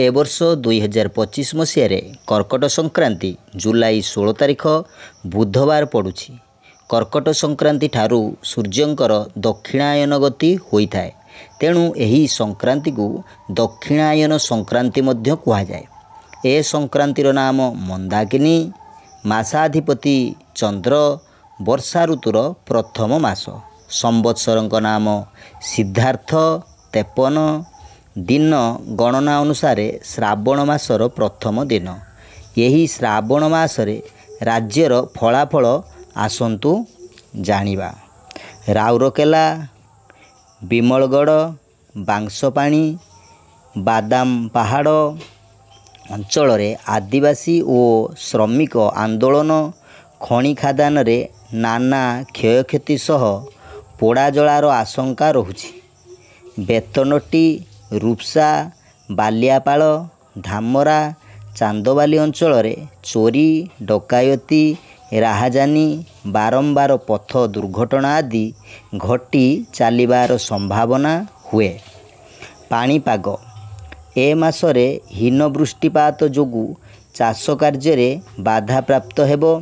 ए वर्ष 2025 मसीह कर्कट संक्रांति जुलाई 16 तारिख बुधवार पड़ुछि। कर्कट संक्रांति ठारू सूर्यंकर दक्षिणायन गति होता है, तेणु यही संक्रांति को दक्षिणायन संक्रांति मध्य कहा जाए। ए संक्रांतिर नाम मंदाकिनी। मासाधिपति चंद्र। वर्षा ऋतुर प्रथम मास। संवत्सरक नाम सिद्धार्थ 53। दिन गणना अनुसार श्रावण मासर प्रथम दिन। यही श्रावण मासरे राज्यर फलाफल आसंतु जानिबा। राउरकेला, विमलगढ़, बांसपाणी, बादाम पहाड़ अंचल आदिवासी और श्रमिक आंदोलन, खनि खादान रे नाना क्षयक्षति सह पोड़ा जलार आशंका रहुछि। बेतनटी, रूपसा, बालियापाल, धामरा, चांदबाली अंचल चोरी, डकायती, राहाजानी, बारंबार पथ दुर्घटना आदि घटी चलिबार संभावना हुए। पाणीपाग ए मासरे हीन वृष्टिपात जोगु चाष कार्य बाधा प्राप्त हेबो।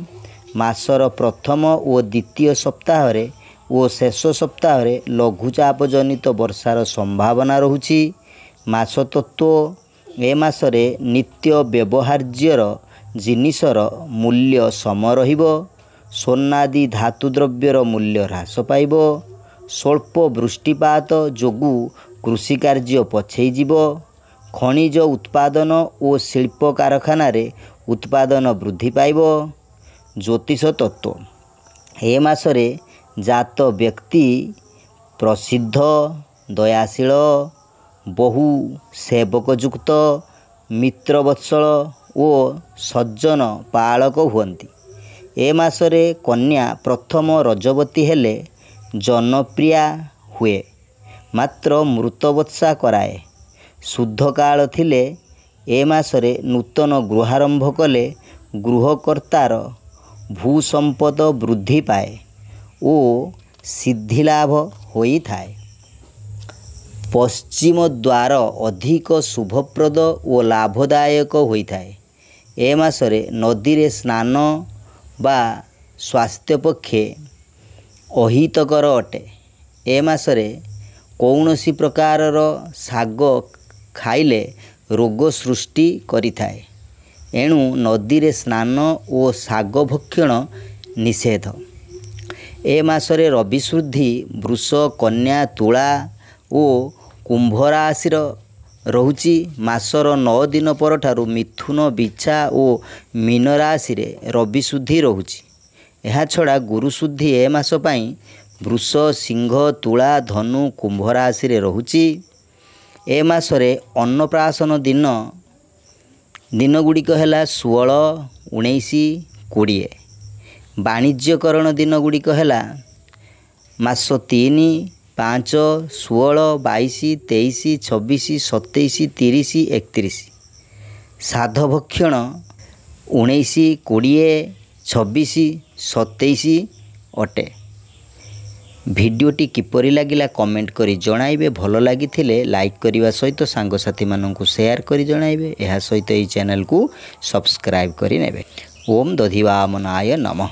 मासर प्रथम और द्वितीय सप्ताह और शेष सप्ताह लघुचाप जनित वर्षार संभावना रहुछि। मास तत्व ए मासरे नित्य व्यवहार्यर जिनिसर मूल्य सम रहिबो। सोनादि धातुद्रव्यर मूल्य ह्रास पाइबो। स्वल्प वृष्टिपात जोगु कृषि कार्य पछेई जिवो। खनिज उत्पादन और शिल्प कारखाना उत्पादन वृद्धि पाइबो। ज्योतिष तत्व ए मासरे जात व्यक्ति प्रसिद्ध, दयाशील, बहु सेवकयुक्त, मित्रवत्सल और सज्जन पालक हुअन्ति। ए मासरे कन्या प्रथम रजवती हेले जनप्रिया हुए, मात्र मृतवत्सा कराए। शुद्ध काल थिले ए मासरे नूतन गृहारंभ कले गृहकर्तार भूसंपद वृद्धि पाए और सिद्धिलाभ होइथाए। पश्चिम द्वार अधिक शुभप्रद और लाभदायक होइथाए। ए मासरे नदी रे स्नान बा स्वास्थ्य पक्षे अहितकर अटे। ए मासरे कौनसी प्रकारर शाग खाइले रोग सृष्टि करिथाए, एणु नदी रे स्नान और शाग भक्षण निषेध। ए मासरे रवि शुद्धि वृष, कन्या, तुला और कुंभ राशि रहुछि। मासर 9 दिन परठारु मिथुन, बिछा और मीन राशि रे रवि शुद्धि रहुछि। एहा छड़ा गुरु शुद्धि ए मास पई वृष, सिंह, तुला, धनु, कुंभ राशि रे रहुछि। ए मासरे अन्नप्राशन दिन गुड़िक है 16, 19, 20। वाणिज्यकरण दिन गुड़िक है मास 3, 5, 16, 22, 23, 26, 27, 30, 31। साधभक्षण 19, 20, 26, 27 अटे। भिडियोटी किपरि लागिला कमेंट करी जणाइबे। भल लागिथिले लाइक करिवा सहित सांगसाथी माननकु शेयर करी जणाइबे। एहा सहित एई चैनल को सब्सक्राइब करी नेबे। ओम दधिवामनाय नमः।